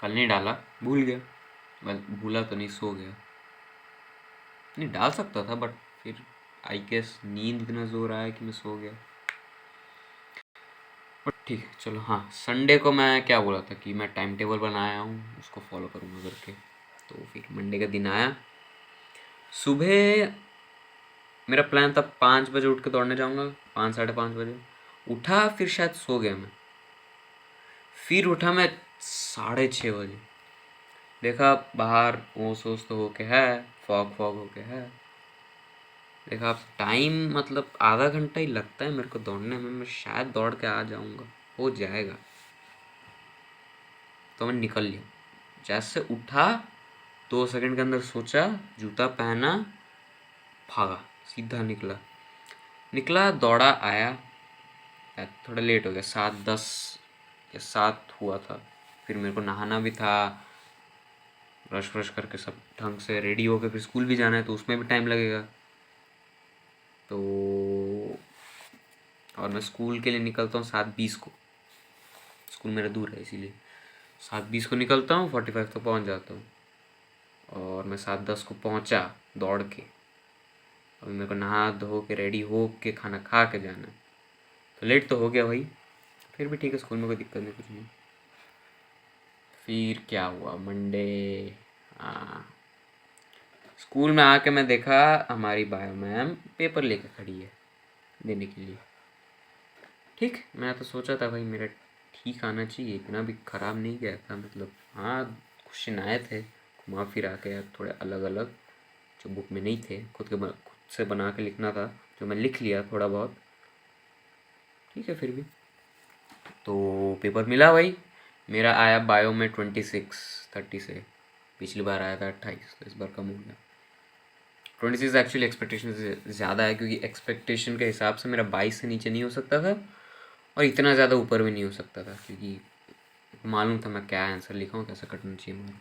कल नहीं डाला, भूल गया। भूला तो नहीं, सो गया। नहीं डाल सकता था, बट फिर आई गेस नींद इतना जोर आया कि मैं सो गया। बट ठीक है, चलो। हाँ, संडे को मैं क्या बोला था कि मैं टाइम टेबल बनाया हूँ, उसको फॉलो करूँगा करके। तो फिर मंडे का दिन आया। सुबह मेरा प्लान था 5 बजे उठ के दौड़ने जाऊँगा, 5 साढ़े 5 बजे। उठा, फिर शायद सो गया मैं। फिर उठा मैं 6:30 बजे। देखा बाहर ओस ओस तो होके है, फॉग फॉग होके है। देखा अब टाइम मतलब आधा घंटा ही लगता है मेरे को दौड़ने में, मैं शायद दौड़ के आ जाऊँगा, हो जाएगा। तो मैं निकल लिया। जैसे उठा, 2 सेकंड के अंदर सोचा, जूता पहना, भागा, सीधा निकला। निकला, दौड़ा, आया। थोड़ा लेट हो गया, 7:10 या 7 हुआ था। फिर मेरे को नहाना भी था, ब्रश व्रश करके सब ढंग से रेडी होकर फिर स्कूल भी जाना है, तो उसमें भी टाइम लगेगा। तो और मैं स्कूल के लिए निकलता हूँ 7:20 को। स्कूल मेरा दूर है, इसीलिए 7:20 को निकलता हूँ, 45 तक पहुँच जाता हूँ। और मैं 7:10 को पहुँचा दौड़ के। अभी मेरे को नहा धो के रेडी हो के खाना खा के जाना है, तो लेट तो हो गया भाई। फिर भी ठीक है, स्कूल में कोई दिक्कत नहीं, कुछ नहीं। फिर क्या हुआ मंडे। हाँ, स्कूल में आके मैं देखा हमारी बायो मैम पेपर लेके खड़ी है देने के लिए। ठीक, मैं तो सोचा था भाई मेरा ठीक आना चाहिए, इतना भी ख़राब नहीं गया था। मतलब हाँ, क्वेश्चन आए थे घुमा फिरा के, थोड़े अलग अलग, जो बुक में नहीं थे। खुद से बना के लिखना था, जो मैं लिख लिया थोड़ा बहुत। ठीक है, फिर भी तो पेपर मिला भाई। मेरा आया बायो में 26 30 से। पिछली बार आया था 28, तो इस बार कम हो गया। 26 एक्चुअली एक्सपेक्टेशन से ज़्यादा है, क्योंकि एक्सपेक्टेशन के हिसाब से मेरा 22 से नीचे नहीं हो सकता था, और इतना ज़्यादा ऊपर भी नहीं हो सकता था, क्योंकि मालूम था मैं क्या आंसर लिखा हूँ, कैसा कटना चाहिए मुझे।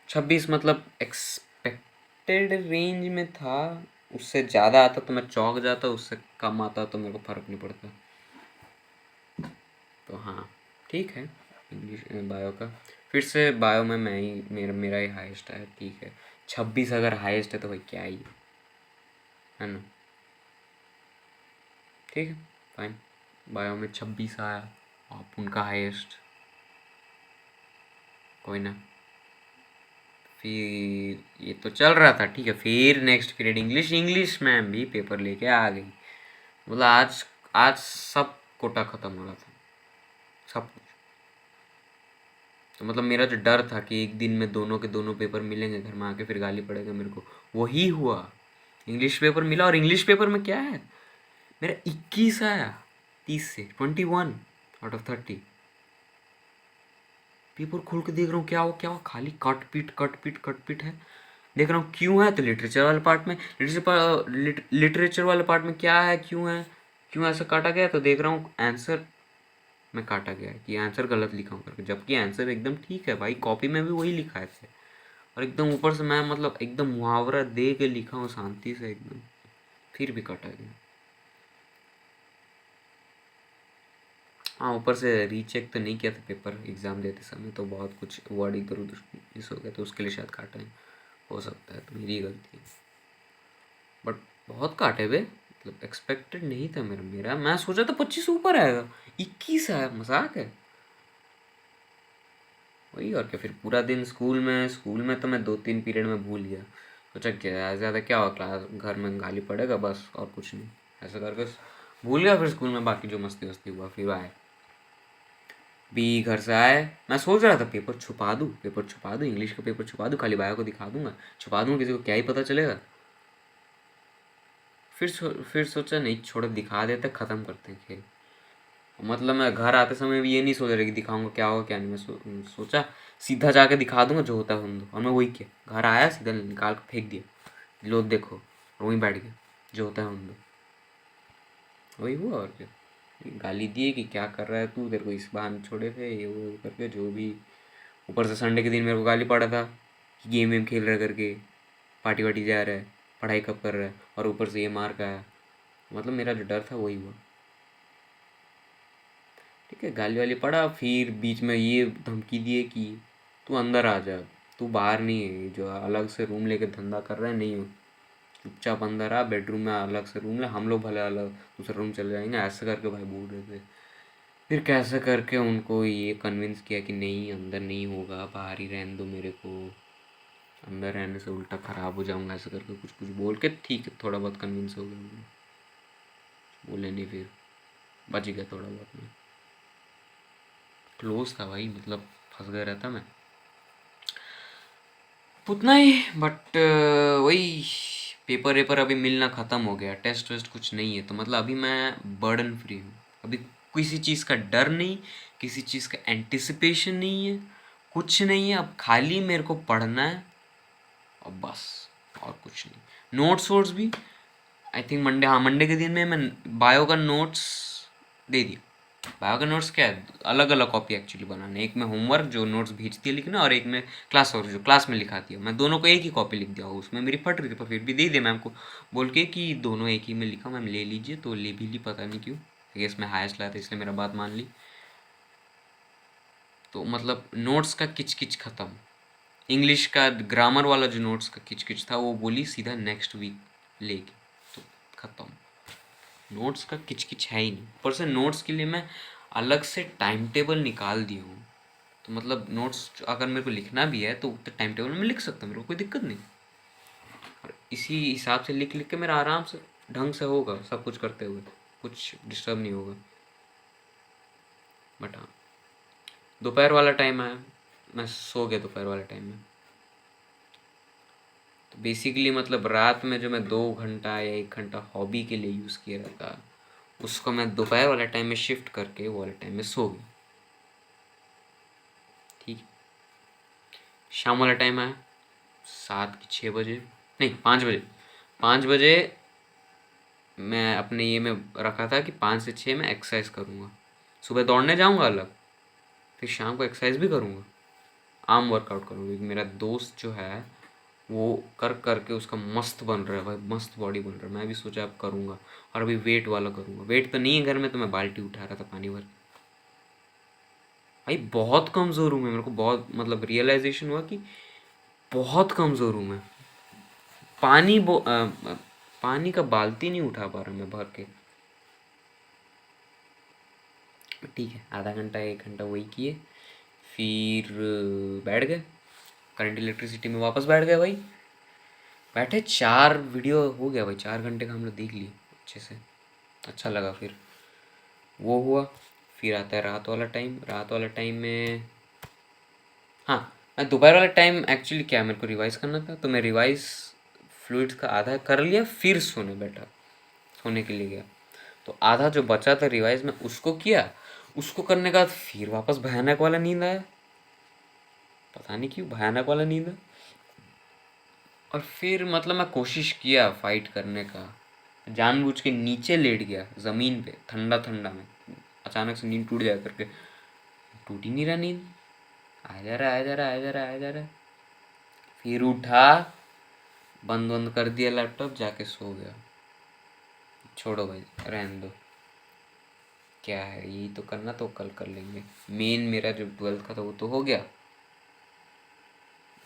26 मतलब एक्सपेक्टेड रेंज में था। उससे ज़्यादा आता तो मैं चौंक जाता, उससे कम आता तो मेरे को फ़र्क नहीं पड़ता। तो हाँ, ठीक है। इंग्लिश बायो का फिर से, बायो में मैं ही मेरा ही हाईएस्ट है। ठीक है, 26 अगर हाईएस्ट है तो भाई क्या ही है ना। ठीक है, फाइन। बायो में 26 आया, आप उनका हाईएस्ट, कोई ना। फिर ये तो चल रहा था, ठीक है। फिर नेक्स्ट पीरियड इंग्लिश मैम भी पेपर लेके आ गई। बोला आज आज सब कोटा खत्म हो रहा था, सब कुछ। तो मतलब मेरा जो डर था कि एक दिन में दोनों के दोनों पेपर मिलेंगे, घर में आके फिर गाली पड़ेगा मेरे को, वही हुआ। इंग्लिश पेपर मिला, और इंग्लिश पेपर में क्या है, मेरा 21 आया 30 से, 21 आउट ऑफ 30। पेपर खोल के देख रहा हूँ, क्या हुआ, खाली कट पीट कट पीट कट पीट है। देख रहा हूँ क्यों है, तो लिटरेचर वाले पार्ट में, लिटरेचर वाले पार्ट में क्या है, क्यों है, क्यों ऐसा काटा गया। तो देख रहा हूँ आंसर में काटा गया है कि आंसर गलत लिखा हूँ करके, जबकि आंसर एकदम ठीक है भाई, कॉपी में भी वही लिखा है थे। और एकदम ऊपर से मैं मतलब एकदम मुहावरा दे के लिखा हूँ शांति से एकदम, फिर भी काटा गया। हाँ, ऊपर से रीचेक तो नहीं किया था पेपर एग्ज़ाम देते समय, तो बहुत कुछ वर्ड इधर उधर मिस हो गया, तो उसके लिए शायद काटा है, हो सकता है, तो मेरी गलती है। बट बहुत काटे बे, मतलब एक्सपेक्टेड नहीं था मेरा मैं सोचा था 25 ऊपर आएगा, 21 आया, मजाक है। वही, और क्या। फिर पूरा दिन स्कूल में तो मैं 2-3 पीरियड में भूल गया। सोचा क्या ज़्यादा क्या हुआ, क्लास घर में गाली पड़ेगा बस, और कुछ नहीं। ऐसा करके भूल गया। फिर स्कूल में बाकी जो मस्ती वस्ती हुआ, फिर आए भी, घर से आए, मैं सोच रहा था पेपर छुपा दूँ, इंग्लिश का पेपर छुपा दूँ, खाली बायो को दिखा दूंगा, छुपा दूंगा, किसी को क्या ही पता चलेगा। फिर सोचा नहीं, छोड़ो, दिखा देते, ख़त्म करते हैं खेल। मतलब मैं घर आते समय भी ये नहीं सोच रहा कि दिखाऊंगा क्या होगा क्या नहीं, मैं सोचा सीधा जाके दिखा दूंगा, जो होता है होने दो। और मैं वही किया, घर आया, सीधा निकाल के फेंक दिया, लो देखो, और वहीं बैठ गया, जो होता है होने दो। वही हुआ, और क्या। गाली दिए कि क्या कर रहा है तू, तेरे को इस बहाने छोड़े थे, ये वो करके जो भी। ऊपर से संडे के दिन मेरे को गाली पड़ा था कि गेम वेम खेल रहा है करके, पार्टी वार्टी जा रहा है, पढ़ाई कब कर रहा है, और ऊपर से ये मार का आया। मतलब मेरा जो डर था वही हुआ। ठीक है, गाली वाली पड़ा, फिर बीच में ये धमकी दिए कि तू अंदर आ जा, तू बाहर नहीं है जो अलग से रूम लेके धंधा कर रहा है, नहीं हो। चुपचाप अंदर आ, बेडरूम में अलग से रूम ले, हम लोग भले अलग दूसरे रूम चले जाएंगे, ऐसे करके भाई बोल रहे थे। फिर कैसे करके उनको ये कन्विंस किया कि नहीं अंदर नहीं होगा, बाहर ही रहने दो मेरे को, अंदर रहने से उल्टा ख़राब हो जाऊंगा, ऐसे करके कुछ कुछ बोल के ठीक है थोड़ा बहुत कन्विंस हो गया। बोले नहीं, फिर बच गया थोड़ा बहुत। मैं क्लोज था भाई, मतलब फंस गया रहता मैं उतना ही। बट वही, पेपर वेपर अभी मिलना ख़त्म हो गया, टेस्ट वेस्ट कुछ नहीं है, तो मतलब अभी मैं बर्डन फ्री हूँ। अभी किसी चीज़ का डर नहीं, किसी चीज़ का एंटिसिपेशन नहीं है, कुछ नहीं है। अब खाली मेरे को पढ़ना है और बस, और कुछ नहीं। नोट्स वोट्स भी आई थिंक मंडे, हाँ मंडे के दिन में मैं बायो का नोट्स दे दिया। बायो का नोट्स क्या है, अलग अलग कॉपी एक्चुअली बनाने, एक में होमवर्क जो नोट्स भेजती है लिखना, और एक में क्लास वर्क जो क्लास में लिखाती है। मैं दोनों को एक ही कॉपी लिख दिया, उसमें मेरी फट रही थी पर फिर भी दे दिया मैम को बोल के कि दोनों एक ही में लिखा, मैम ले लीजिए, तो ले भी ली, पता नहीं क्यों, इसमें हाईएस्ट लाया था इसलिए मेरा बात मान ली। तो मतलब नोट्स का किच किच ख़त्म। इंग्लिश का ग्रामर वाला जो नोट्स का किच किच था वो बोली सीधा नेक्स्ट वीक लेके, तो ख़त्म। नोट्स का किच किच है ही नहीं। ऊपर से नोट्स के लिए मैं अलग से टाइम टेबल निकाल दिया हूँ, तो मतलब नोट्स अगर मेरे को लिखना भी है तो टाइम टेबल में लिख सकता हूँ, मेरे को कोई दिक्कत नहीं। और इसी हिसाब से लिख लिख के मेरा आराम से ढंग से होगा, सब कुछ करते हुए कुछ डिस्टर्ब नहीं होगा। बट हाँ, दोपहर वाला टाइम आया, मैं सो गया दोपहर वाले टाइम में। तो बेसिकली मतलब रात में जो मैं 2 घंटा या 1 घंटा हॉबी के लिए यूज़ किया रहता, उसको मैं दोपहर वाले टाइम में शिफ्ट करके वो वाले टाइम में सो गया। ठीक है, शाम वाला टाइम आया 7 की 6 बजे, नहीं 5 बजे। 5 बजे मैं अपने ये में रखा था कि 5 से 6 मैं एक्सरसाइज करूँगा, सुबह दौड़ने जाऊँगा अलग, फिर शाम को एक्सरसाइज भी करूँगा, आर्म वर्कआउट करूँगा, क्योंकि मेरा दोस्त जो है वो कर करके उसका मस्त बन रहा है भाई, मस्त बॉडी बन रहा है। मैं भी सोचा अब करूँगा, और अभी वेट वाला करूँगा। वेट तो नहीं है घर में, तो मैं बाल्टी उठा रहा था पानी भर। भाई बहुत कमज़ोर हूँ मैं, मेरे को बहुत मतलब रियलाइजेशन हुआ कि बहुत कमज़ोर हूँ मैं। पानी का बाल्टी नहीं उठा पा रहा मैं भर के। ठीक है, आधा घंटा 1 घंटा वही किए, फिर बैठ गए करंट इलेक्ट्रिसिटी में, वापस बैठ गए भाई। बैठे 4 वीडियो हो गया भाई, 4 घंटे का हम लोग देख लिए अच्छे से, अच्छा लगा। फिर वो हुआ, फिर आता है रात वाला टाइम। रात वाला टाइम में हाँ, मैं दोपहर वाला टाइम एक्चुअली क्या मेरे को रिवाइज़ करना था, तो मैं रिवाइज़ फ्लूइड्स का आधा कर लिया, फिर सोने बैठा, सोने के लिए गया। तो आधा जो बचा था रिवाइज़ में उसको किया, उसको करने के बाद फिर वापस भयानक वाला नींद आया, पता नहीं क्यों भयानक वाला नींद आया। और फिर मतलब मैं कोशिश किया फाइट करने का, जानबूझ के नीचे लेट गया ज़मीन पे, ठंडा ठंडा में, अचानक से नींद टूट जाया करके, टूट ही नहीं रहा नींद, आ जा रहा आ जा रहा आ जा रहा आ जा रहा। फिर उठा, बंद बंद कर दिया लैपटॉप, जाके सो गया। छोड़ो भाई, रहने दो, क्या है यही तो करना, तो कल कर लेंगे। मेन मेरा जो 12th का था वो तो हो गया,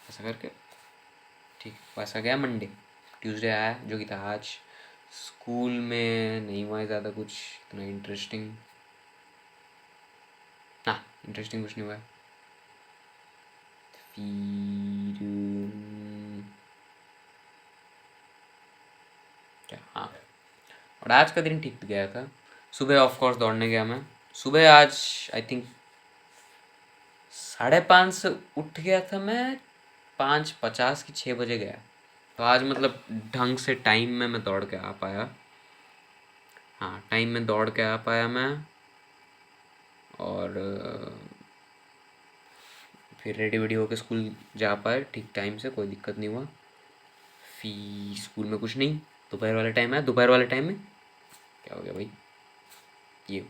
ऐसा करके ठीक। वैसा गया मंडे, ट्यूसडे आया जो कि था आज। स्कूल में नहीं हुआ है ज़्यादा कुछ इतना इंटरेस्टिंग, हाँ इंटरेस्टिंग कुछ नहीं हुआ है। फिर क्या, हाँ, और आज का दिन ठीक गया था। सुबह ऑफ कोर्स दौड़ने गया मैं, सुबह आज आई थिंक 5:30 से उठ गया था मैं, 5:50 की 6 बजे गया। तो आज मतलब ढंग से टाइम में मैं दौड़ के आ पाया, हाँ टाइम में दौड़ के आ पाया मैं। और फिर रेडी वेडी होकर स्कूल जा पाए ठीक टाइम से, कोई दिक्कत नहीं हुआ। फिर स्कूल में कुछ नहीं, दोपहर वाला टाइम है, दोपहर वाले टाइम में क्या हो गया भाई, ये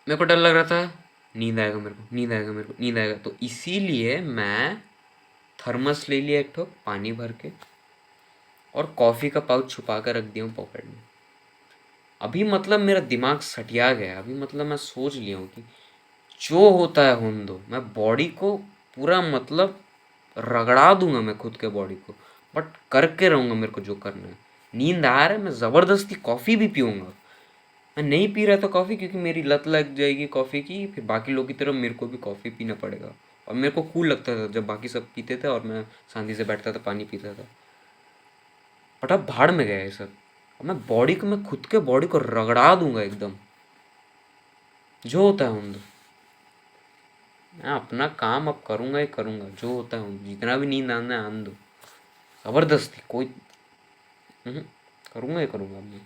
मेरे को डर लग रहा था नींद आएगा मेरे को, नींद आएगा मेरे को, नींद आएगा, तो इसीलिए मैं थर्मस ले लिया एक ठो पानी भर के, और कॉफ़ी का पाउच छुपा कर रख दिया हूँ पॉकेट में। अभी मतलब मेरा दिमाग सटिया गया, अभी मतलब मैं सोच लिया हूँ कि जो होता है होने दो, मैं बॉडी को पूरा मतलब रगड़ा दूंगा मैं खुद के बॉडी को, बट करके रहूँगा मेरे को जो करना है। नींद आ रहा है, मैं ज़बरदस्ती कॉफ़ी भी पीऊँगा। मैं नहीं पी रहा था कॉफ़ी क्योंकि मेरी लत लग जाएगी कॉफ़ी की, फिर बाकी लोग की तरह मेरे को भी कॉफ़ी पीना पड़ेगा। और मेरे को कूल लगता था जब बाकी सब पीते थे और मैं शांति से बैठता था पानी पीता था। बट अब भाड़ में गया ये सब। अब मैं खुद के बॉडी को रगड़ा दूंगा एकदम, जो होता है होने दो। मैं अपना काम अब करूँगा ही करूँगा, जो होता है होने दो। जितना भी नींद आना है आने दो, ज़बरदस्ती कोई करूँगा ही करूँगा मैं।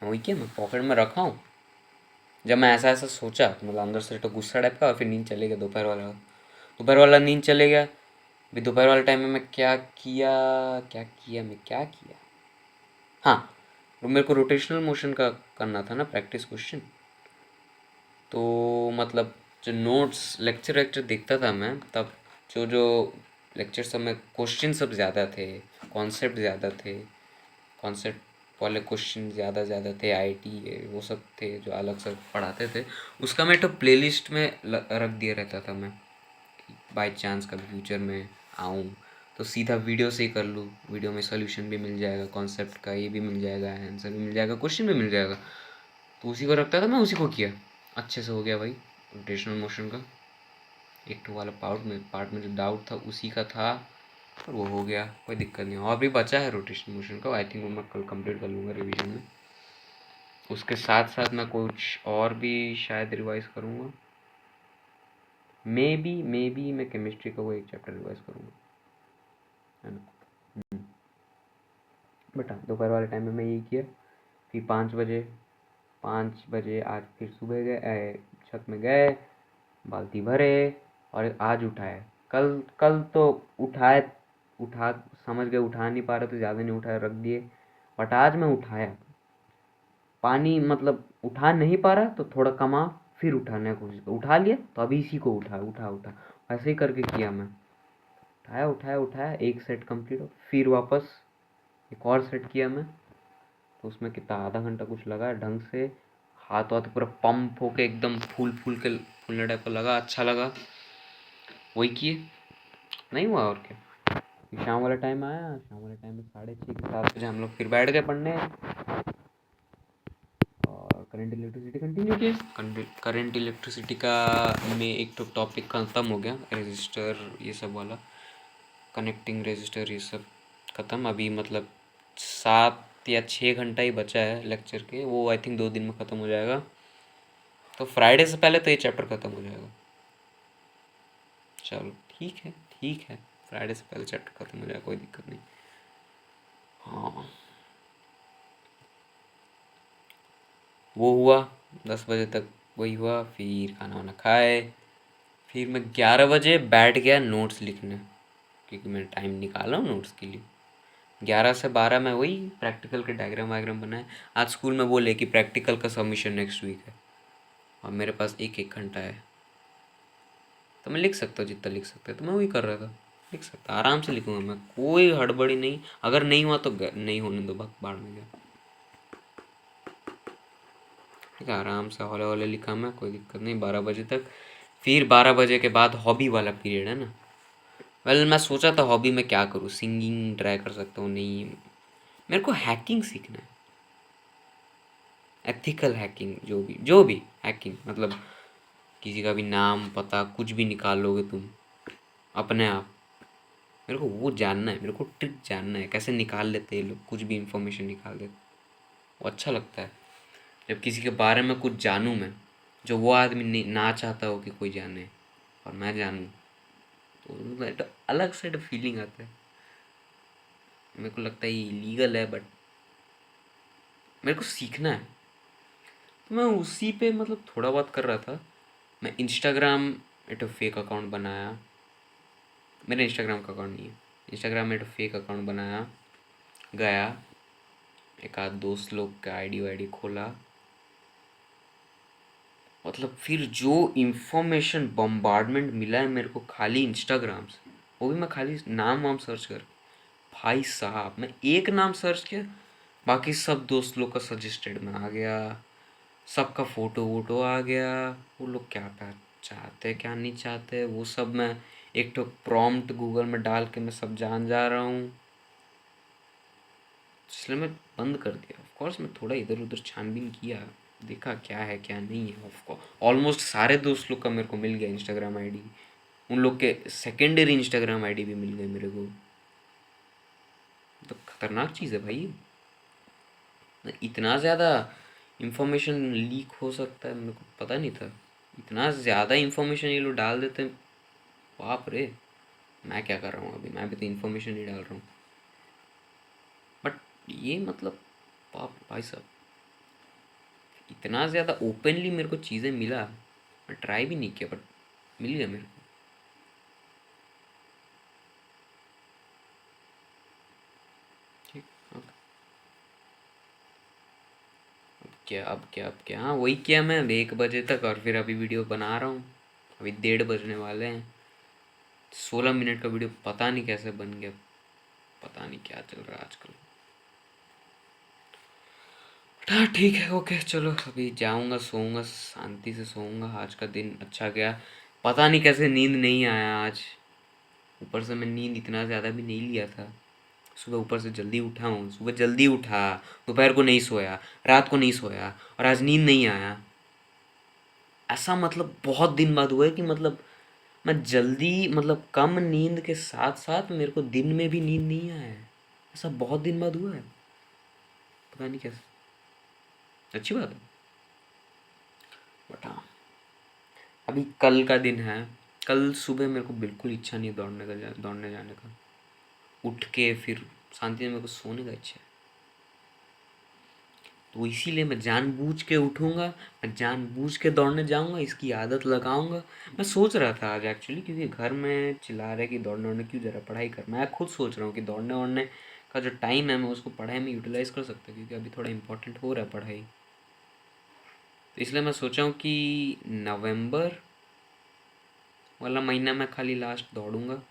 वही क्या मैं पॉकेट में रखा हूँ। जब मैं ऐसा ऐसा सोचा तो मतलब अंदर से तो गुस्सा टाइप का, और फिर नींद चले गया दोपहर वाला नींद चले गया। अभी दोपहर वाले टाइम में मैं क्या किया। हाँ, तो मेरे को रोटेशनल मोशन का करना था ना प्रैक्टिस क्वेश्चन। तो मतलब जो नोट्स लेक्चर वेक्चर देखता था मैं तब, जो जो लेक्चर सब में क्वेश्चन सब ज़्यादा थे, कॉन्सेप्ट ज़्यादा थे, कॉन्सेप्ट वाले क्वेश्चन ज़्यादा थे, आईटी वो सब थे जो अलग से पढ़ाते थे। उसका मैं तो प्लेलिस्ट में रख दिया रहता था मैं, बाई चांस कभी फ्यूचर में आऊँ तो सीधा वीडियो से ही कर लूँ। वीडियो में सोल्यूशन भी मिल जाएगा, कॉन्सेप्ट का ये भी मिल जाएगा, आंसर भी मिल जाएगा, क्वेश्चन भी मिल जाएगा। तो उसी को रखता था मैं, उसी को किया। अच्छे से हो गया भाई रोटेशनल मोशन का। एक टू वाला पार्ट में जो डाउट था उसी का था, और वो हो गया, कोई दिक्कत नहीं। और भी बचा है रोटेशनल मोशन का, आई थिंक वो मैं कल कंप्लीट कर लूँगा रिवीजन में। उसके साथ साथ मैं कुछ और भी शायद रिवाइज करूँगा। मे बी मैं केमिस्ट्री का वो एक चैप्टर रिवाइज करूँगा, है ना। बट हाँ, दोपहर वाले टाइम में मैं यही किया। फिर 5 बजे आज फिर सुबह गए, छत में गए, बाल्टी भरे और आज उठाए। कल कल तो उठाए, उठा समझ गए उठा नहीं पा रहे तो ज़्यादा नहीं उठाए, रख दिए। बट आज मैं उठाया पानी, मतलब उठा नहीं पा रहा तो थोड़ा कमा, फिर उठाने की कोशिश कर, उठा लिया तो अभी इसी को उठा ऐसे ही करके किया मैं। उठाया एक सेट कंप्लीट हो, फिर वापस एक और सेट किया मैं। तो उसमें कितना आधा घंटा कुछ लगा ढंग से, हाथ वाथ पूरा पंप होके एकदम फूलने टाइप का लगा, अच्छा लगा। वही किए, नहीं हुआ और क्या। फिर शाम वाला टाइम आया, शाम वाले टाइम में 6:30 के 7 बजे हम लोग फिर बैठ गए पढ़ने, और करंट इलेक्ट्रिसिटी कंटिन्यू किया। करंट इलेक्ट्रिसिटी का में एक तो टॉपिक ख़त्म हो गया, रजिस्टर ये सब वाला, कनेक्टिंग रजिस्टर ये सब ख़त्म। अभी मतलब 7 या 6 घंटा ही बचा है लेक्चर के, वो आई थिंक 2 दिन में ख़त्म हो जाएगा। तो फ्राइडे से पहले तो ये चैप्टर ख़त्म हो जाएगा। चलो ठीक है, फ्राइडे से पहले चैप्टर ख़त्म हो जाएगा, कोई दिक्कत नहीं। हाँ, वो हुआ 10 बजे तक, वही हुआ। फिर खाना वाना खाए, फिर मैं 11 बजे बैठ गया नोट्स लिखने, क्योंकि मैं टाइम निकाला हूँ नोट्स के लिए। 11 से 12 में वही प्रैक्टिकल के डायग्राम वायग्राम बनाए। आज स्कूल में बोले कि प्रैक्टिकल का सबमिशन नेक्स्ट वीक है, और मेरे पास एक घंटा है, तो मैं लिख सकता हूँ जितना लिख सकता है, तो मैं वही कर रहा था। लिख सकता, आराम से लिखूंगा मैं, कोई हड़बड़ी नहीं। अगर नहीं हुआ तो नहीं होने दो, भग बाढ़ में गया। ठीक है, आराम से हौले हौले लिखा मैं, कोई दिक्कत नहीं 12 बजे तक। फिर 12 बजे के बाद हॉबी वाला पीरियड है ना। वेल मैं सोचा था हॉबी में क्या करूँ, सिंगिंग ट्राई कर सकता हूँ, नहीं मेरे को हैकिंग सीखना है। एथिकल हैकिंग, जो भी हैकिंग, मतलब किसी का भी नाम पता कुछ भी निकाल लोगे तुम अपने आप। मेरे को वो जानना है, मेरे को ट्रिक जानना है, कैसे निकाल लेते हैं लोग, कुछ भी इंफॉर्मेशन निकाल देते। वो अच्छा लगता है जब किसी के बारे में कुछ जानूँ मैं, जो वो आदमी ना चाहता हो कि कोई जाने, और मैं जानूँ, तो मतलब एक अलग से फीलिंग आता है। मेरे को लगता है ये इलीगल है, बट मेरे को सीखना है। तो मैं उसी पे मतलब थोड़ा बहुत कर रहा था। मैं इंस्टाग्राम एक फेक अकाउंट बनाया, मेरा इंस्टाग्राम का अकाउंट नहीं है, इंस्टाग्राम में एक फेक अकाउंट बनाया, गया एक आध दोस्त लोग का आईडी वाईडी खोला। मतलब फिर जो इंफॉर्मेशन बम्बार्डमेंट मिला है मेरे को खाली इंस्टाग्राम से, वो भी मैं खाली नाम वाम सर्च कर, भाई साहब मैं एक नाम सर्च किया, बाकी सब दोस्त लोग का सजेस्टेड में आ गया। सबका फ़ोटो वोटो आ गया। वो लोग क्या क्या चाहते क्या नहीं चाहते वो सब मैं एक तो प्रॉम्प्ट गूगल में डाल के मैं सब जान जा रहा हूँ, इसलिए मैं बंद कर दिया। ऑफ कोर्स मैं थोड़ा इधर उधर छानबीन किया, देखा क्या है क्या नहीं है। ऑफ कोर्स ऑलमोस्ट सारे दोस्त लोग का मेरे को मिल गया इंस्टाग्राम आईडी, उन लोग के सेकेंडरी इंस्टाग्राम आईडी भी मिल गए मेरे को। तो खतरनाक चीज़ है भाई, इतना ज़्यादा इंफॉर्मेशन लीक हो सकता है मेरे को पता नहीं था। इतना ज़्यादा इंफॉर्मेशन ये लोग डाल देते हैं, बाप रे। मैं क्या कर रहा हूँ अभी, मैं भी तो इंफॉर्मेशन ही डाल रहा हूँ। बट ये मतलब बाप भाई साहब, इतना ज़्यादा ओपनली मेरे को चीज़ें मिला, मैं ट्राई भी नहीं किया बट मिल गया मेरे को। ठीक। अब अब क्या हाँ वही किया मैं 1 बजे तक, और फिर अभी वीडियो बना रहा हूँ। अभी 1:30 बजने वाले हैं। 16 मिनट का वीडियो पता नहीं कैसे बन गया, पता नहीं क्या चल रहा है आजकल। हाँ ठीक है, ओके चलो अभी जाऊँगा, सोऊंगा, शांति से सोऊंगा। आज का दिन अच्छा गया, पता नहीं कैसे नींद नहीं आया आज। ऊपर से मैं नींद इतना ज़्यादा भी नहीं लिया था। सुबह ऊपर से जल्दी उठा हूँ, सुबह जल्दी उठा, दोपहर को नहीं सोया, रात को नहीं सोया, और आज नींद नहीं आया। ऐसा मतलब बहुत दिन बाद हुआ है कि मतलब मैं जल्दी मतलब कम नींद के साथ साथ मेरे को दिन में भी नींद नहीं आया है। ऐसा बहुत दिन बाद हुआ है, पता नहीं कैसे। अच्छी बात है। बट हाँ, अभी कल का दिन है। कल सुबह मेरे को बिल्कुल इच्छा नहीं है दौड़ने जाने का। उठ के फिर शांति से मेरे को सोने का इच्छा है। तो इसीलिए मैं जानबूझ के उठूँगा, मैं जानबूझ के दौड़ने जाऊँगा, इसकी आदत लगाऊँगा। मैं सोच रहा था आज एक्चुअली, क्योंकि घर में चिल्ला रहे कि दौड़ने-वौड़ने क्यों जा रहा है, पढ़ाई कर। मैं खुद सोच रहा हूँ कि दौड़ने-वौड़ने का जो टाइम है मैं उसको पढ़ाई में यूटिलाइज़ कर सकता हूँ, क्योंकि अभी थोड़ा इम्पोर्टेंट हो रहा है पढ़ाई। तो इसलिए मैं सोचा हूँ कि नवंबर वाला महीना मैं खाली लास्ट दौड़ूँगा।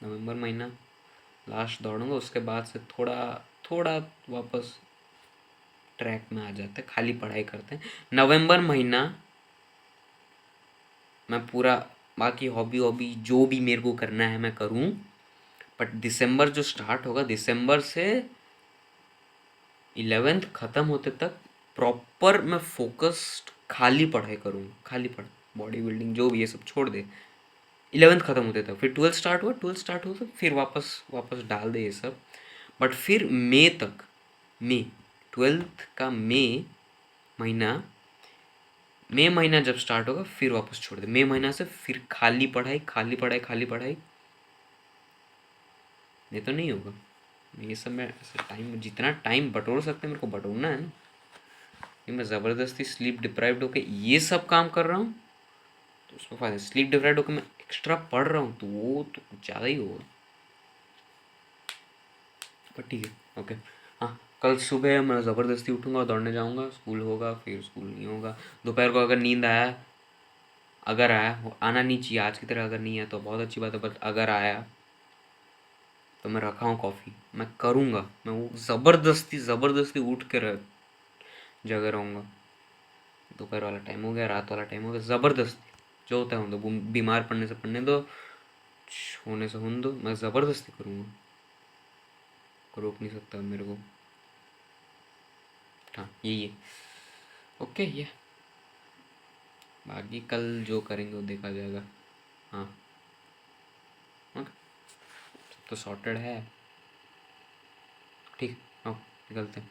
नवंबर महीना लास्ट दौड़ूँगा, उसके बाद से थोड़ा थोड़ा वापस ट्रैक में आ जाते हैं, खाली पढ़ाई करते हैं। नवंबर महीना मैं पूरा बाकी हॉबी वॉबी जो भी मेरे को करना है मैं करूँ। बट दिसंबर जो स्टार्ट होगा, दिसंबर से 11th ख़त्म होते तक प्रॉपर मैं फोकस्ड खाली पढ़ाई करूँगा, खाली पढ़ बॉडी बिल्डिंग जो भी ये सब छोड़ दे। 11th ख़त्म होते तक, फिर 12th स्टार्ट हुआ तो फिर वापस वापस डाल दे ये सब। बट फिर मई तक, मई 12th का महीना, मई महीना जब स्टार्ट होगा फिर वापस छोड़ दे। मई महीना से फिर खाली पढ़ाई, खाली पढ़ाई, खाली पढ़ाई। नहीं तो नहीं होगा। ये सब मैं ऐसे टाइम, जितना टाइम बटोर सकते हैं मेरे को बटोरना है ना। कि मैं ज़बरदस्ती स्लीप डिप्राइव्ड होकर ये सब काम कर रहा हूँ तो उसमें फ़ायदा। स्लीप डिप्राइव्ड होकर मैं एक्स्ट्रा पढ़ रहा हूँ तो वो तो कुछ ज़्यादा ही होगा। पर ठीक है, ओके। हाँ, कल सुबह मैं ज़बरदस्ती उठूँगा, दौड़ने जाऊँगा, स्कूल होगा, फिर स्कूल नहीं होगा। दोपहर को अगर नींद आया, अगर आया, वो आना नहीं चाहिए आज की तरह, अगर नहीं है तो बहुत अच्छी बात है, बट अगर आया तो मैं रखा हूँ कॉफ़ी, मैं करूँगा। मैं वो ज़बरदस्ती ज़बरदस्ती उठ के जगह रहूँगा। दोपहर वाला टाइम हो गया, रात वाला टाइम हो गया, ज़बरदस्ती जो होता है होने दो। बीमार पड़ने से पड़ने दो, होने से होने दो, मैं ज़बरदस्ती करूँगा। कोई रोक नहीं सकता मेरे को। हाँ यही है, ओके। ये बाकी कल जो करेंगे वो देखा जाएगा। हाँ ओके, तो सॉर्टेड है। ठीक, हाँ निकलते हैं।